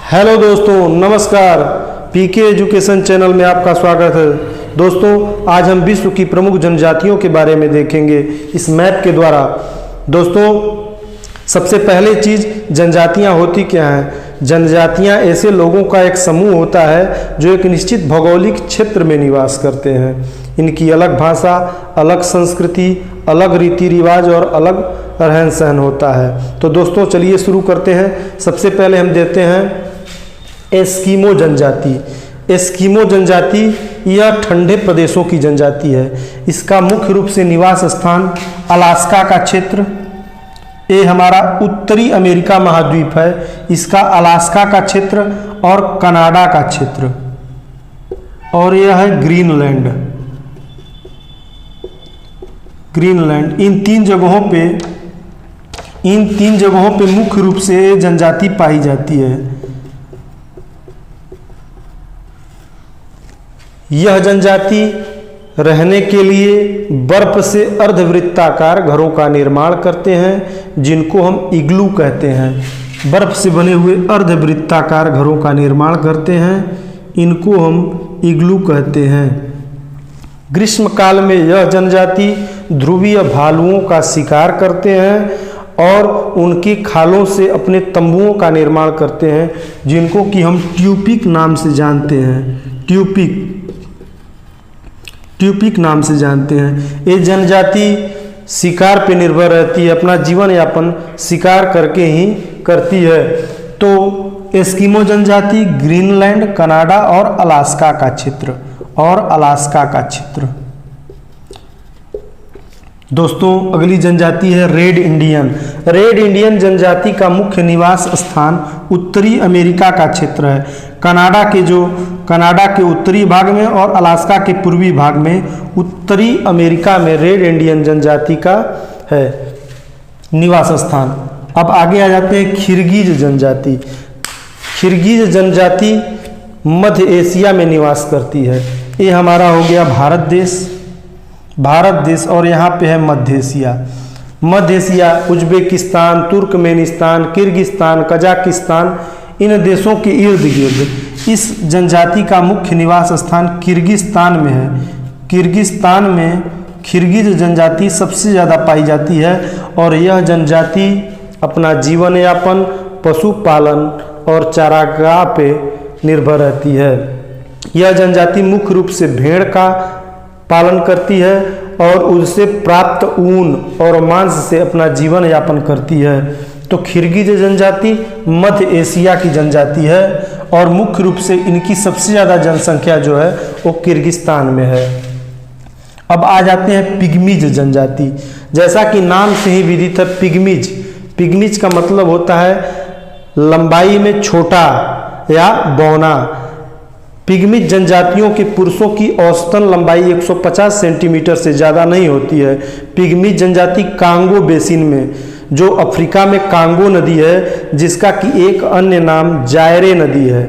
Hello दोस्तों, नमस्कार। पीके education channel में आपका स्वागत है। दोस्तों, आज हम विश्व की प्रमुख जनजातियों के बारे में देखेंगे इस मैप के द्वारा। दोस्तों, सबसे पहले चीज़, जनजातियां होती क्या हैं। जनजातियां ऐसे लोगों का एक समूह होता है जो एक निश्चित भौगोलिक क्षेत्र में निवास करते हैं। इनकी अलग भाषा, अलग संस्कृति, अलग रीति रिवाज और अलग रहन सहन होता है। तो दोस्तों, चलिए शुरू करते हैं। सबसे पहले हम देते हैं एस्किमो जनजाति। एस्किमो जनजाति यह ठंडे प्रदेशों की जनजाति है। इसका मुख्य रूप से निवास स्थान अलास्का का क्षेत्र, ये हमारा उत्तरी अमेरिका महाद्वीप है। इसका अलास्का का क्षेत्र और कनाडा का क्षेत्र, और यह है ग्रीनलैंड। ग्रीनलैंड, इन तीन जगहों पे मुख्य रूप से जनजाति पाई जाती है। यह जनजाति रहने के लिए बर्फ से अर्धवृत्ताकार घरों का निर्माण करते हैं, जिनको हम इग्लू कहते हैं। बर्फ से बने हुए अर्धवृत्ताकार घरों का निर्माण करते हैं, इनको हम इग्लू कहते हैं। ग्रीष्मकाल में यह जनजाति ध्रुवीय भालुओं का शिकार करते हैं और उनकी खालों से अपने तंबुओं का निर्माण करते हैं, जिनको कि हम ट्यूपिक नाम से जानते हैं। ट्यूपिक नाम से जानते हैं। ये जनजाति शिकार पे निर्भर रहती है, अपना जीवन यापन शिकार करके ही करती है। तो एस्किमो जनजाति ग्रीनलैंड, कनाडा और अलास्का का क्षेत्र। दोस्तों, अगली जनजाति है रेड इंडियन। रेड इंडियन जनजाति का मुख्य निवास स्थान उत्तरी अमेरिका का क्षेत्र है। कनाडा के उत्तरी भाग में और अलास्का के पूर्वी भाग में उत्तरी अमेरिका में रेड इंडियन जनजाति का है निवास स्थान। अब आगे आ जाते हैं खिरगिज जनजाति। खिरगिज जनजाति मध्य एशिया में निवास करती है। ये हमारा हो गया भारत देश और यहाँ पे है मध्य Asia, Uzbekistan, Turkmenistan, Kyrgyzstan, Kazakhstan, इन देशों के इर्द गिर्द इस जनजाति का मुख्य निवास स्थान किर्गिस्तान में है। किर्गिस्तान में खिरगिज जनजाति सबसे ज़्यादा पाई जाती है और यह जनजाति अपना जीवन यापन पशुपालन और चारागाह पे निर्भर रहती है। यह जनजाति मुख्य रूप से भेड़ का पालन करती है और उससे प्राप्त ऊन और मांस से अपना जीवन यापन करती है। तो खिरगिज जनजाति मध्य एशिया की जनजाति है और मुख्य रूप से इनकी सबसे ज़्यादा जनसंख्या जो है वो किर्गिस्तान में है। अब आ जाते हैं पिग्मीज जनजाति। जैसा कि नाम से ही विदित है, पिग्मीज का मतलब होता है लंबाई में छोटा या बौना। पिग्मी जनजातियों के पुरुषों की औसतन लंबाई 150 सेंटीमीटर से ज़्यादा नहीं होती है। पिग्मी जनजाति कांगो बेसिन में, जो अफ्रीका में कांगो नदी है, जिसका कि एक अन्य नाम जायरे नदी है,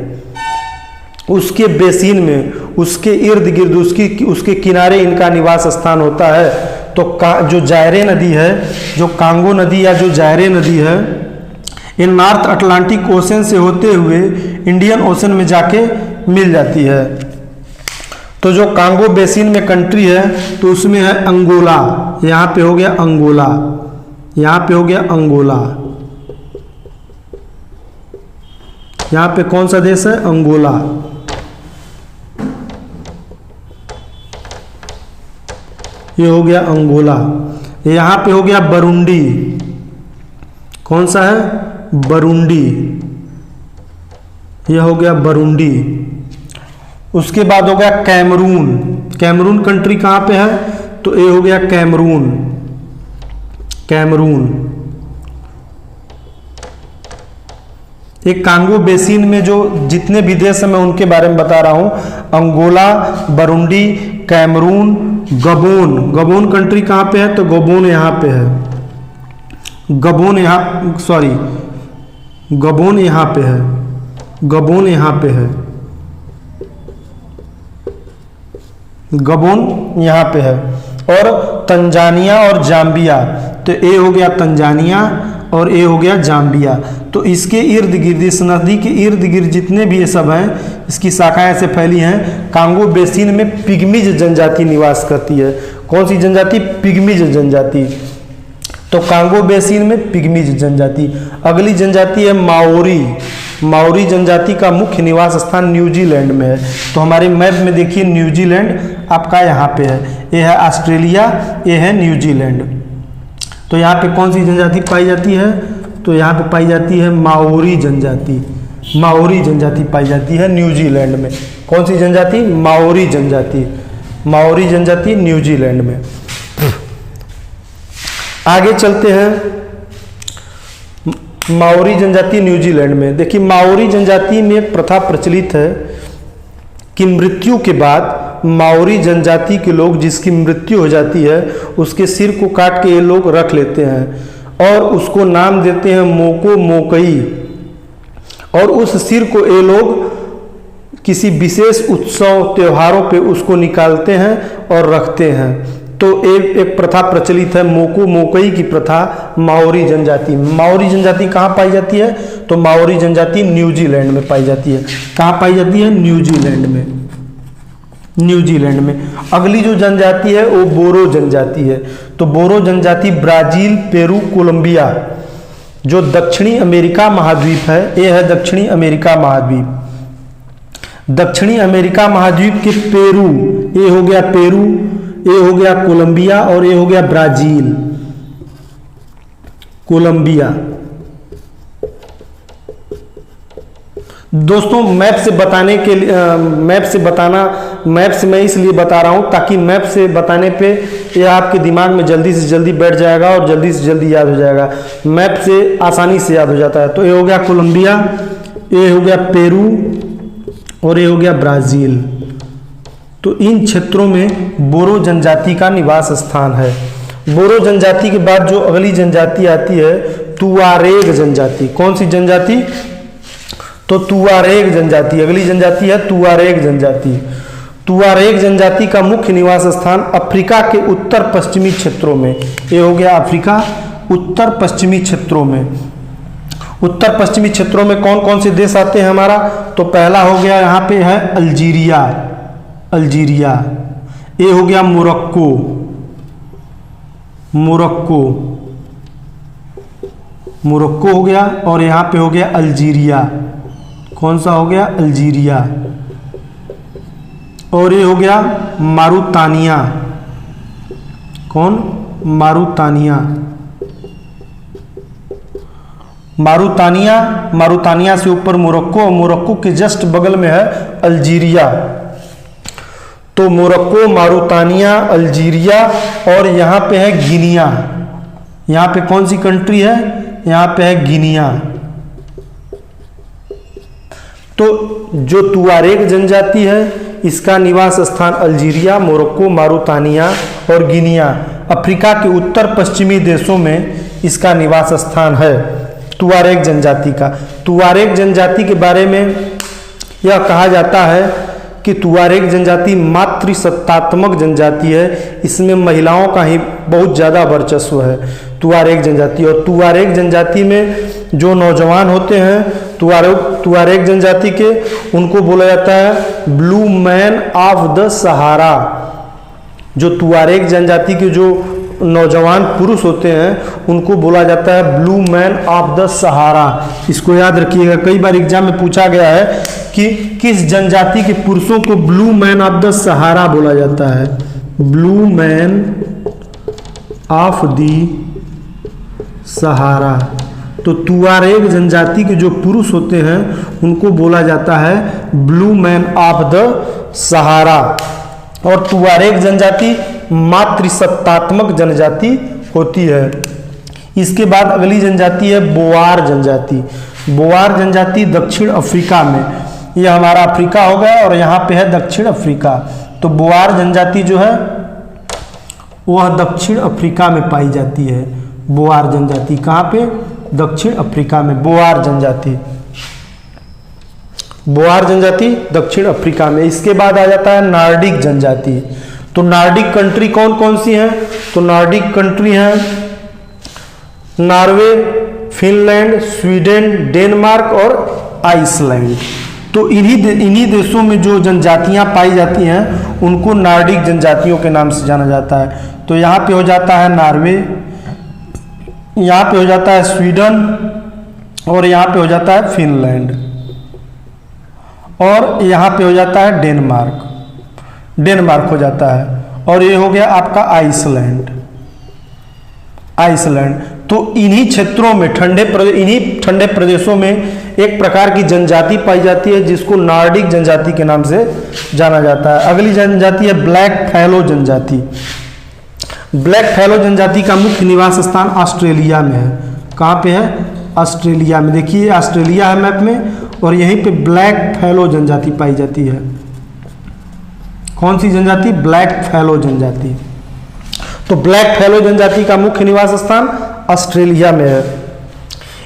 उसके बेसिन में, उसके इर्द गिर्द, उसके किनारे इनका निवास स्थान होता है। तो जो जायरे नदी है, जो कांगो नदी या जो जायरे नदी है, ये नॉर्थ अटलांटिक ओशन से होते हुए इंडियन ओशन में जाके मिल जाती है। तो जो कांगो बेसिन में कंट्री है तो उसमें है अंगोला। यहाँ पे हो गया अंगोला, यहाँ पे हो गया अंगोला। यहाँ पे कौन सा देश है? अंगोला। ये हो गया अंगोला। यहाँ पे हो गया बरुंडी। कौन सा है? बरुंडी। यह हो गया बरुंडी। उसके बाद हो गया कैमरून। कैमरून कंट्री कहाँ पे है? तो ये हो गया कैमरून। एक कांगो बेसिन में जो जितने भी देश हैं मैं उनके बारे में बता रहा हूँ। अंगोला, बरुंडी, कैमरून, गबोन कंट्री कहाँ पे है? तो गबोन यहाँ पे है। गबोन यहाँ पे है। और तंजानिया और जाम्बिया, तो ये हो गया तंजानिया और ये हो गया जाम्बिया। तो इसके इर्द गिर्द, इस नदी के इर्द गिर्द जितने भी ये सब हैं, इसकी शाखाएं ऐसे फैली हैं। कांगो बेसिन में पिग्मीज जनजाति निवास करती है। कौन सी जनजाति? पिग्मीज जनजाति। तो कांगो बेसिन में पिग्मीज जनजाति। अगली जनजाति है माओरी। माओरी जनजाति का मुख्य निवास स्थान न्यूजीलैंड में है। तो हमारे मैप में देखिए न्यूजीलैंड आपका यहाँ पे है, ये है ऑस्ट्रेलिया, ये है न्यूजीलैंड। तो यहाँ पे कौन सी जनजाति पाई जाती है? तो यहाँ पे पाई जाती है माओरी जनजाति। माओरी जनजाति पाई जाती है न्यूजीलैंड में। कौन सी जनजाति? माओरी जनजाति। माओरी जनजाति न्यूजीलैंड में। आगे चलते हैं। माओरी जनजाति न्यूजीलैंड में, देखिए माओरी जनजाति में एक प्रथा प्रचलित है कि मृत्यु के बाद माओरी जनजाति के लोग, जिसकी मृत्यु हो जाती है, उसके सिर को काट के ये लोग रख लेते हैं और उसको नाम देते हैं मोको मोकई। और उस सिर को ये लोग किसी विशेष उत्सव त्योहारों पे उसको निकालते हैं और रखते हैं। तो एक प्रथा प्रचलित है मोको मोकई की प्रथा माओरी जनजाति। माओरी जनजाति कहाँ पाई जाती है? तो माओरी जनजाति न्यूजीलैंड में पाई जाती है। कहाँ पाई जाती है? न्यूजीलैंड में। न्यूजीलैंड में। अगली जो जनजाति है वो बोरो जनजाति है। तो बोरो जनजाति ब्राजील, पेरू, कोलंबिया, जो दक्षिणी अमेरिका महाद्वीप है, ये है दक्षिणी अमेरिका महाद्वीप। दक्षिणी अमेरिका महाद्वीप के पेरू, ये हो गया पेरू, ये हो गया कोलंबिया और ये हो गया ब्राजील। कोलंबिया। दोस्तों मैप से बताने के लिए, मैप से मैं इसलिए बता रहा हूं ताकि मैप से बताने पे ये आपके दिमाग में जल्दी से जल्दी बैठ जाएगा और जल्दी से जल्दी याद हो जाएगा। मैप से आसानी से याद हो जाता है। तो ये हो गया कोलंबिया, ये हो गया पेरू और ये हो गया ब्राजील। तो इन क्षेत्रों में बोरो जनजाति का निवास स्थान है। बोरो जनजाति के बाद जो अगली जनजाति आती है तुआरेग जनजाति। कौन सी जनजाति? तो तुआरेग जनजाति। अगली जनजाति है तुआरेग जनजाति। तुआरेग जनजाति का मुख्य निवास स्थान अफ्रीका के उत्तर पश्चिमी क्षेत्रों में। ये हो गया अफ्रीका उत्तर पश्चिमी क्षेत्रों में। उत्तर पश्चिमी क्षेत्रों में कौन कौन से देश आते हैं हमारा? तो पहला हो गया यहाँ पे है अल्जीरिया। अल्जीरिया। ये हो गया मोरक्को। मोरक्को। मोरक्को हो गया और यहाँ पे हो गया अल्जीरिया। कौन सा हो गया? अल्जीरिया। और ये हो गया मारुतानिया। कौन? मारुतानिया। मारुतानिया। मारुतानिया से ऊपर मोरक्को और मोरक्को के जस्ट बगल में है अल्जीरिया। तो मोरक्को, मारुतानिया, अल्जीरिया और यहाँ पे है गिनिया। यहाँ पे कौन सी कंट्री है? यहाँ पे है गिनिया। तो जो तुआरेग जनजाति है इसका निवास स्थान अल्जीरिया, मोरक्को, मारुतानिया और गिनिया, अफ्रीका के उत्तर पश्चिमी देशों में इसका निवास स्थान है तुआरेग जनजाति का। तुआरेग जनजाति के बारे में यह कहा जाता है कि तुआरेग जनजाति मातृसत्तात्मक जनजाति है। इसमें महिलाओं का ही बहुत ज़्यादा वर्चस्व है तुआरेग जनजाति। और तुआरेग जनजाति में जो नौजवान होते हैं तुआरेग जनजाति के, उनको बोला जाता है blue man of the Sahara. जो तुआरेग जनजाति के जो नौजवान पुरुष होते हैं उनको बोला जाता है blue man of the Sahara. इसको याद रखिएगा, कई बार एग्जाम में पूछा गया है कि किस जनजाति के पुरुषों को blue man of the Sahara बोला जाता है। Blue man of the Sahara. तो तुआरेग जनजाति के जो पुरुष होते हैं उनको बोला जाता है blue man of the Sahara. और तुआरेग जनजाति मातृसत्तात्मक जनजाति होती है। इसके बाद अगली जनजाति है बोआर जनजाति। बोआर जनजाति दक्षिण अफ्रीका में, यह हमारा अफ्रीका हो गया और यहाँ पे है दक्षिण अफ्रीका। तो बोआर जनजाति जो है वह दक्षिण अफ्रीका में पाई जाती है। बोआर जनजाति कहाँ पे? दक्षिण अफ्रीका में। बोआर जनजाति, बोआर जनजाति दक्षिण अफ्रीका में। इसके बाद आ जाता है नार्डिक जनजाति। तो नार्डिक कंट्री कौन कौन सी हैं? तो नार्डिक कंट्री हैं नॉर्वे, फिनलैंड, स्वीडन, डेनमार्क और आइसलैंड। तो इन्हीं देशों में जो जनजातियां पाई जाती हैं उनको नॉर्डिक जनजातियों के नाम से जाना जाता है। तो यहाँ पे हो जाता है नॉर्वे, यहाँ पे हो जाता है स्वीडन और यहाँ पे हो जाता है फिनलैंड और यहाँ पे हो जाता है डेनमार्क हो जाता है और ये हो गया आपका आइसलैंड। तो इन्हीं क्षेत्रों में इन्हीं ठंडे प्रदेशों में एक प्रकार की जनजाति पाई जाती है जिसको नॉर्डिक जनजाति के नाम से जाना जाता है। अगली जनजाति है ब्लैक फैलो जनजाति। ब्लैक फैलो जनजाति का मुख्य निवास स्थान ऑस्ट्रेलिया में है। कहाँ पे है? ऑस्ट्रेलिया में। देखिए ऑस्ट्रेलिया है मैप में और यहीं पे ब्लैक फैलो जनजाति पाई जाती है। कौन सी जनजाति? ब्लैक फैलो जनजाति। तो ब्लैक फैलो जनजाति का मुख्य निवास स्थान ऑस्ट्रेलिया में है।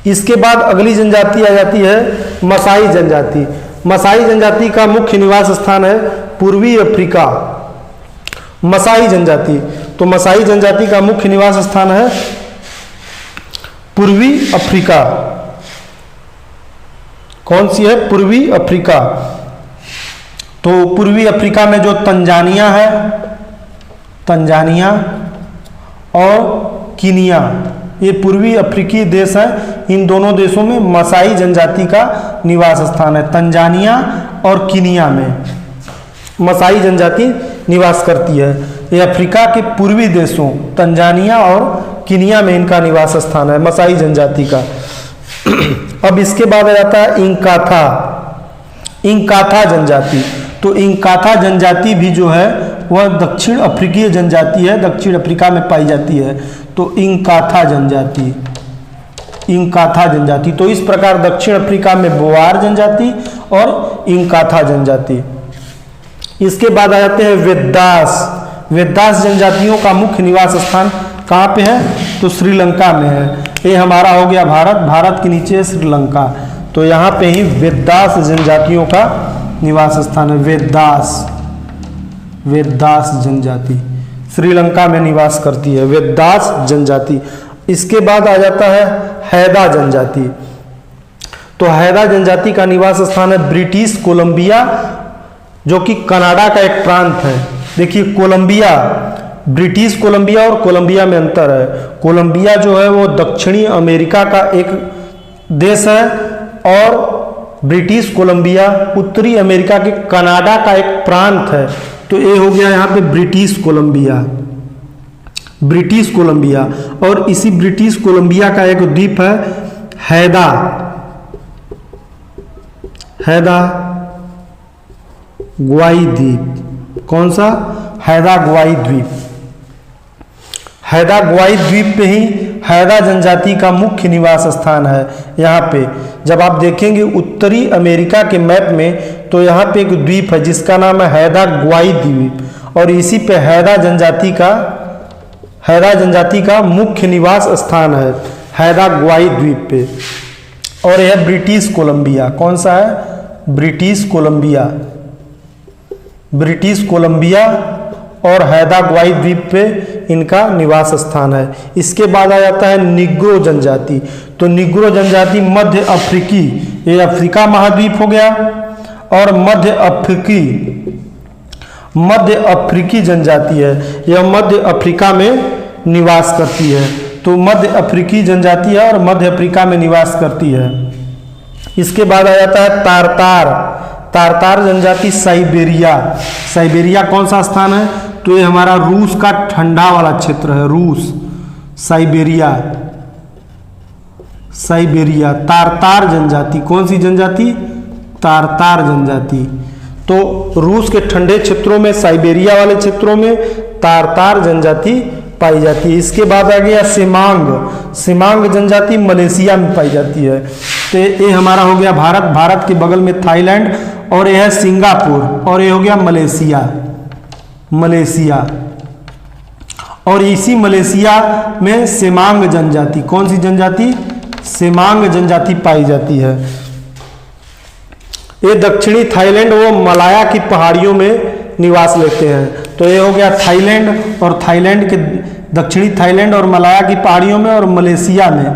इसके बाद अगली जनजाति आ जाती है मसाई जनजाति। मसाई जनजाति का मुख्य निवास स्थान है पूर्वी अफ्रीका। मसाई जनजाति, तो मसाई जनजाति का मुख्य निवास स्थान है पूर्वी अफ्रीका। कौन सी है? पूर्वी अफ्रीका। तो पूर्वी अफ्रीका में जो तंजानिया है, तंजानिया और कीनिया, ये पूर्वी अफ्रीकी देश हैं। इन दोनों देशों में मसाई जनजाति का निवास स्थान है। तंजानिया और कीनिया में मसाई जनजाति निवास करती है। ये अफ्रीका के पूर्वी देशों तंजानिया और कीनिया में इनका निवास स्थान है मसाई जनजाति का। अब इसके बाद आ जाता है इंकाथा जनजाति। तो इंकाथा जनजाति भी जो है वह दक्षिण अफ्रीकीय जनजाति है, दक्षिण अफ्रीका में पाई जाती है। तो इंकाथा जनजाति। तो इस प्रकार दक्षिण अफ्रीका में बोआर जनजाति और इंकाथा जनजाति। इसके बाद आ जाते हैं वेदास जनजातियों का मुख्य निवास स्थान कहाँ पे है? तो श्रीलंका में है। ये हमारा हो गया भारत के नीचे श्रीलंका। तो यहाँ पे ही वेदास जनजातियों का निवास स्थान है। वेदास जनजाति श्रीलंका में निवास करती है, वेदास जनजाति। इसके बाद आ जाता है हैदा जनजाति। तो हैदा जनजाति का निवास स्थान है ब्रिटिश कोलंबिया, जो कि कनाडा का एक प्रांत है। देखिए कोलंबिया, ब्रिटिश कोलंबिया और कोलंबिया में अंतर है। कोलंबिया जो है वो दक्षिणी अमेरिका का एक देश है और ब्रिटिश कोलंबिया उत्तरी अमेरिका के कनाडा का एक प्रांत है। तो ये हो गया यहाँ पे ब्रिटिश कोलंबिया। और इसी ब्रिटिश कोलंबिया का एक द्वीप है हैदा ग्वाई द्वीप। कौन सा? हैदा ग्वाई द्वीप। हैदा ग्वाई द्वीप पे ही हैदा जनजाति का मुख्य निवास स्थान है। यहाँ पे जब आप देखेंगे उत्तरी अमेरिका के मैप में तो यहाँ पे एक द्वीप है जिसका नाम है हैदा ग्वाई द्वीप और इसी पे हैदा जनजाति का मुख्य निवास स्थान है हैदा ग्वाई द्वीप पे। और यह ब्रिटिश कोलंबिया। कौन सा है? ब्रिटिश कोलंबिया और हैदा ग्वाई द्वीप पे इनका निवास स्थान है। इसके बाद आ जाता है निग्रो जनजाति। तो निग्रो जनजाति मध्य अफ्रीकी, ये अफ्रीका महाद्वीप हो गया, और मध्य अफ्रीकी जनजाति है। यह मध्य अफ्रीका में निवास करती है। तो मध्य अफ्रीकी जनजाति है और मध्य अफ्रीका में निवास करती है। इसके बाद आ जाता है तारतार जनजाति साइबेरिया कौन सा स्थान है? तो ये हमारा रूस का ठंडा वाला क्षेत्र है, साइबेरिया। तारतार जनजाति, कौन सी जनजाति? तारतार जनजाति। तो रूस के ठंडे क्षेत्रों में, साइबेरिया वाले क्षेत्रों में तारतार जनजाति पाई जाती है। इसके बाद आ गया सिमांग जनजाति मलेशिया में पाई जाती है। तो ये हमारा हो गया भारत के बगल में थाईलैंड, और यह है सिंगापुर, और ये हो गया मलेशिया। और इसी मलेशिया में सेमांग जनजाति, कौन सी जनजाति? सेमांग जनजाति पाई जाती है। ये दक्षिणी थाईलैंड व मलाया की पहाड़ियों में निवास लेते हैं। तो ये हो गया थाईलैंड, और थाईलैंड के दक्षिणी थाईलैंड और मलाया की पहाड़ियों में, और मलेशिया में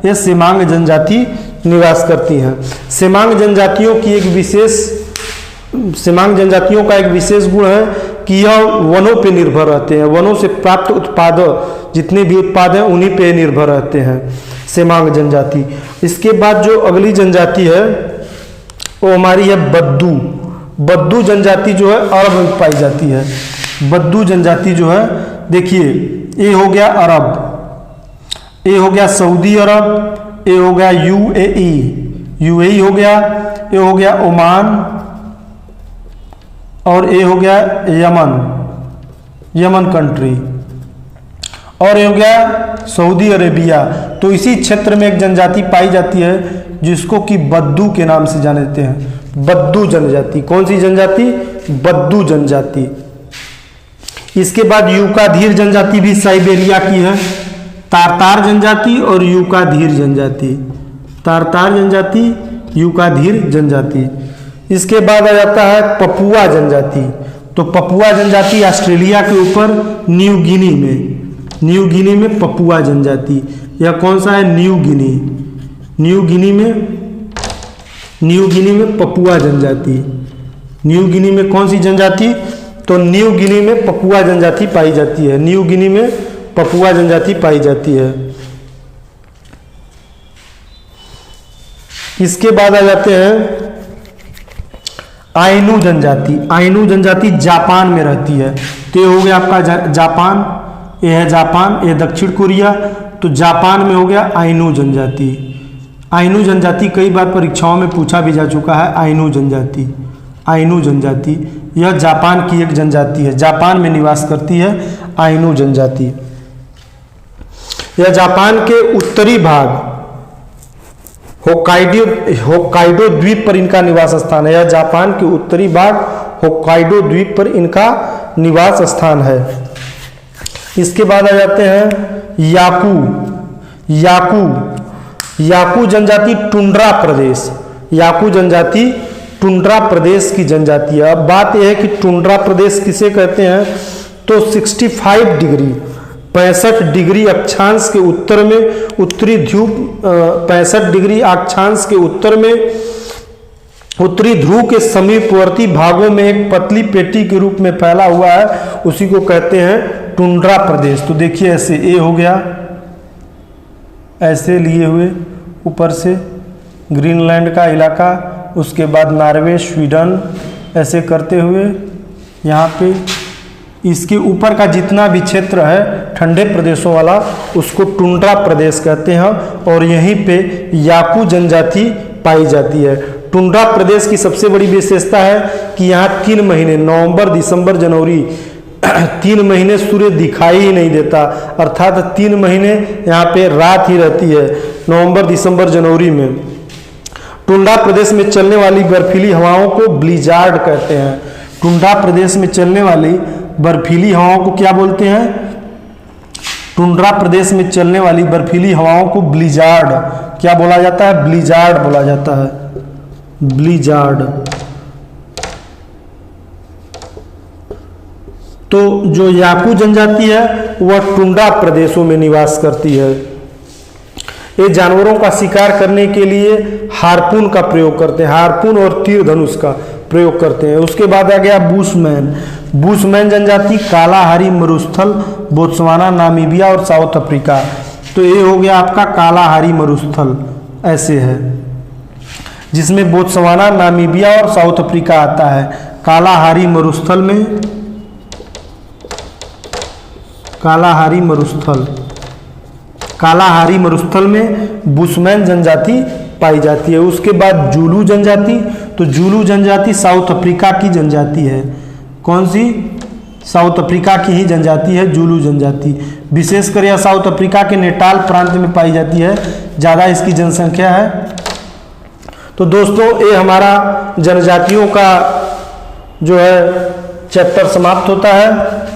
ये सेमांग जनजाति निवास करती हैं। सेमांग जनजातियों का एक विशेष गुण है कि यह वनों पे निर्भर रहते हैं। वनों से प्राप्त उत्पाद, जितने भी उत्पाद हैं उन्हीं पे निर्भर रहते हैं सेमांग जनजाति। इसके बाद जो अगली जनजाति है वो हमारी है बद्दू। बद्दू जनजाति जो है अरब में पाई जाती है। बद्दू जनजाति जो है, देखिए, ये हो गया अरब, ये हो गया सऊदी अरब, ये हो गया यूएई हो गया, ये हो गया ओमान, और ये हो गया यमन कंट्री, और ये हो गया सऊदी अरेबिया। तो इसी क्षेत्र में एक जनजाति पाई जाती है जिसको कि बद्दू के नाम से जानते हैं। बद्दू जनजाति। कौन सी जनजाति? बद्दू जनजाति। इसके बाद यूकाधीर जनजाति भी साइबेरिया की है। तारतार जनजाति और यूकाधीर जनजाति। तारतार जनजाति, यूकाधीर जनजाति। इसके बाद आ जाता है पपुआ जनजाति। तो पपुआ जनजाति ऑस्ट्रेलिया के ऊपर न्यू गिनी में पपुआ जनजाति। यह कौन सा है? न्यू गिनी में पपुआ जनजाति। न्यू गिनी में कौन सी जनजाति? तो न्यू गिनी में पपुआ जनजाति पाई जाती है। न्यू गिनी में पपुआ जनजाति पाई जाती है। इसके बाद आ जाते हैं आइनू जनजाति। आइनू जनजाति जापान में रहती है। तो ये हो गया आपका जापान, ये है जापान, ये दक्षिण कोरिया। तो जापान में हो गया आइनू जनजाति। आइनू जनजाति कई बार परीक्षाओं में पूछा भी जा चुका है। आइनू जनजाति यह जापान की एक जनजाति है, जापान में निवास करती है आइनू जनजाति। यह जापान के उत्तरी भाग होक्काइडो द्वीप पर इनका निवास स्थान है। यह जापान के उत्तरी भाग होक्काइडो द्वीप पर इनका निवास स्थान है। इसके बाद आ जाते हैं याकू जनजाति टुंड्रा प्रदेश। याकू जनजाति टुंड्रा प्रदेश की जनजाति है। अब बात यह है कि टुंड्रा प्रदेश किसे कहते हैं? तो 65 डिग्री अक्षांश के उत्तर में उत्तरी ध्रुव 65 डिग्री अक्षांश के उत्तर में उत्तरी ध्रुव के समीपवर्ती भागों में एक पतली पेटी के रूप में फैला हुआ है, उसी को कहते हैं टुंड्रा प्रदेश। तो देखिए ऐसे ये हो गया, ऐसे लिए हुए ऊपर से ग्रीनलैंड का इलाका, उसके बाद नॉर्वे, स्वीडन, ऐसे करते हुए यहाँ पे इसके ऊपर का जितना भी क्षेत्र है ठंडे प्रदेशों वाला उसको टुंड्रा प्रदेश कहते हैं। और यहीं पे याकू जनजाति पाई जाती है। टुंड्रा प्रदेश की सबसे बड़ी विशेषता है कि यहाँ 3 महीने नवंबर, दिसंबर, जनवरी 3 महीने सूर्य दिखाई ही नहीं देता, अर्थात 3 महीने यहाँ पे रात ही रहती है, नवंबर, दिसंबर, जनवरी में। टुंड्रा प्रदेश में चलने वाली बर्फीली हवाओं को ब्लिजार्ड कहते हैं। टुंड्रा प्रदेश में चलने वाली बर्फीली हवाओं को क्या बोलते हैं? टुंड्रा प्रदेश में चलने वाली बर्फीली हवाओं को ब्लिजार्ड क्या बोला जाता है? ब्लिजार्ड बोला जाता है, ब्लिजार्ड। तो जो याकू जनजाति है वह टुंड्रा प्रदेशों में निवास करती है। ये जानवरों का शिकार करने के लिए हार्पून का प्रयोग करते हैं, हार्पून और तीर धनुष का प्रयोग करते हैं। उसके बाद आ गया बुशमैन जनजाति, कालाहारी मरुस्थल, बोत्सवाना, नामीबिया और साउथ अफ्रीका। तो ये हो गया आपका कालाहारी मरुस्थल, ऐसे है, जिसमें बोत्सवाना, नामीबिया और साउथ अफ्रीका आता है। कालाहारी मरुस्थल में बुशमैन जनजाति पाई जाती है। उसके बाद जूलू जनजाति, तो जूलू जनजाति साउथ अफ्रीका की जनजाति है। कौन सी? साउथ अफ्रीका की ही जनजाति है जूलू जनजाति। विशेषकर यह साउथ अफ्रीका के नेटाल प्रांत में पाई जाती है, ज़्यादा इसकी जनसंख्या है। तो दोस्तों ये हमारा जनजातियों का जो है चैप्टर समाप्त होता है।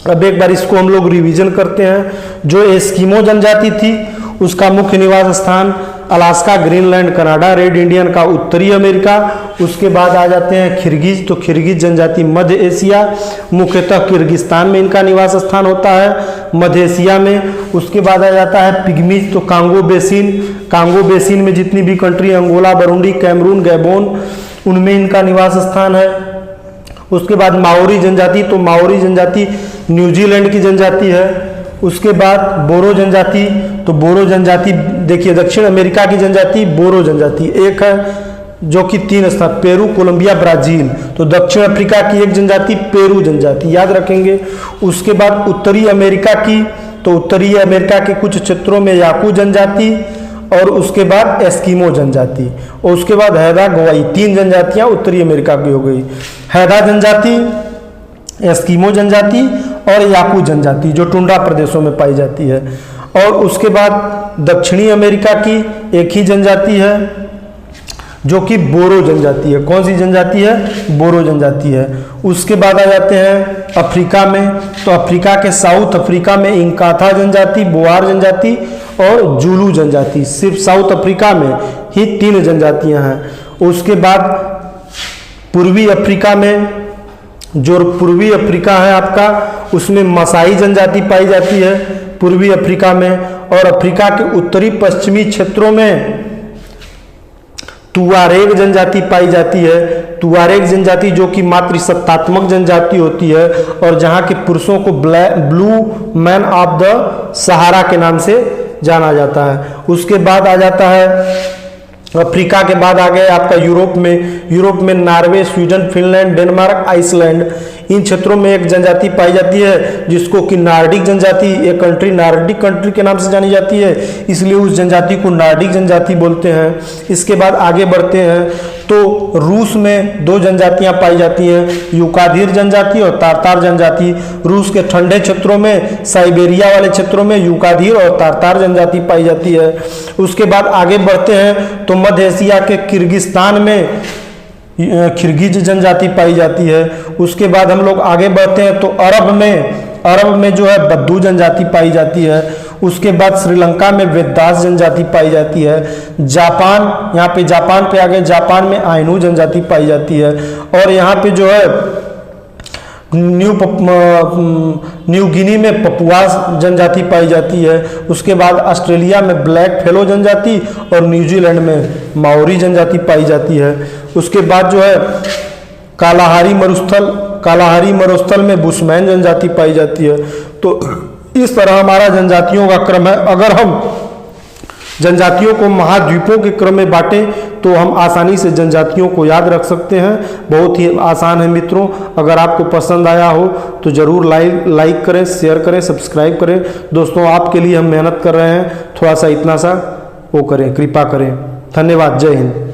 अब एक बार इसको हम लोग रिवीजन करते हैं। जो एस्किमो जनजाति थी उसका मुख्य निवास स्थान Alaska, Greenland, Canada. Red Indian का उत्तरी अमेरिका। उसके बाद आ जाते हैं किर्गिज, तो किर्गिज जनजाति मध्य एशिया, मुख्यतः किर्गिस्तान में इनका निवास स्थान होता है, मध्य एशिया में। उसके बाद आ जाता है पिग्मीज, तो कांगो बेसिन, कांगो बेसिन में जितनी भी कंट्री, अंगोला, बरूंडी, कैमरून, गैबोन, उनमें इनका निवास स्थान है। उसके बाद माओरी जनजाति, तो माओरी जनजाति न्यूजीलैंड की जनजाति है। उसके बाद बोरो जनजाति, तो बोरो जनजाति देखिए दक्षिण अमेरिका की जनजाति बोरो जनजाति एक है, जो कि 3 स्थान, पेरू, कोलंबिया, ब्राजील। तो दक्षिण अफ्रीका की एक जनजाति पेरू जनजाति, याद रखेंगे। उसके बाद उत्तरी अमेरिका की, तो उत्तरी अमेरिका के कुछ क्षेत्रों में याकू जनजाति, और उसके बाद एस्किमो जनजाति, और उसके बाद हैदा गवाई। 3 जनजातियां उत्तरी अमेरिका की हो गई, हैदा जनजाति, एस्किमो जनजाति और याकू जनजाति, जो टुंड्रा प्रदेशों में पाई जाती है। और उसके बाद दक्षिणी अमेरिका की एक ही जनजाति है, जो कि बोरो जनजाति है। कौन सी जनजाति है? बोरो जनजाति है। उसके बाद आ जाते हैं अफ्रीका में, तो अफ्रीका के साउथ अफ्रीका में इंकाथा जनजाति, बोआर जनजाति और जुलू जनजाति। सिर्फ साउथ अफ्रीका में ही 3 जनजातियां हैं। उसके बाद पूर्वी अफ्रीका में, जो पूर्वी अफ्रीका है आपका, उसमें मसाई जनजाति पाई जाती है पूर्वी अफ्रीका में। और अफ्रीका के उत्तरी पश्चिमी क्षेत्रों में तुआरेग जनजाति पाई जाती है। तुआरेग जनजाति जो कि मातृसत्तात्मक जनजाति होती है, और जहां के पुरुषों को blue man of the Sahara के नाम से जाना जाता है। उसके बाद आ जाता है अफ्रीका के बाद आ गए आपका यूरोप में Norway, Sweden, Finland, Denmark, Iceland. इन क्षेत्रों में एक जनजाति पाई जाती है जिसको कि नार्डिक जनजाति, एक कंट्री नार्डिक कंट्री के नाम से जानी जाती है, इसलिए उस जनजाति को नार्डिक जनजाति बोलते हैं। इसके बाद आगे बढ़ते हैं तो रूस में 2 जनजातियां पाई जाती हैं, यूकाधीर जनजाति और तारतार जनजाति। रूस के ठंडे क्षेत्रों में, साइबेरिया वाले क्षेत्रों में यूकाधीर और तारतार जनजाति पाई जाती है। उसके बाद आगे बढ़ते हैं तो मध्य एशिया के किर्गिस्तान में किर्गिज जनजाति पाई जाती है। उसके बाद हम लोग आगे बढ़ते हैं तो अरब में जो है बद्दू जनजाति पाई जाती है। उसके बाद श्रीलंका में वेदास जनजाति पाई जाती है। जापान, यहाँ पे जापान पे आ गए, जापान में आइनू जनजाति पाई जाती है। और यहाँ पे जो है न्यू गिनी में पपुआस जनजाति पाई जाती है। उसके बाद ऑस्ट्रेलिया में ब्लैक फेलो जनजाति और न्यूजीलैंड में माओरी जनजाति पाई जाती है। उसके बाद जो है कालाहारी मरुस्थल में बुशमैन जनजाति पाई जाती है। तो इस तरह हमारा जनजातियों का क्रम है। अगर हम जनजातियों को महाद्वीपों के क्रम में बांटें तो हम आसानी से जनजातियों को याद रख सकते हैं। बहुत ही आसान है मित्रों। अगर आपको पसंद आया हो तो ज़रूर लाइक करें, शेयर करें, सब्सक्राइब करें। दोस्तों आपके लिए हम मेहनत कर रहे हैं, थोड़ा सा इतना सा वो करें, कृपा करें। धन्यवाद। जय हिंद।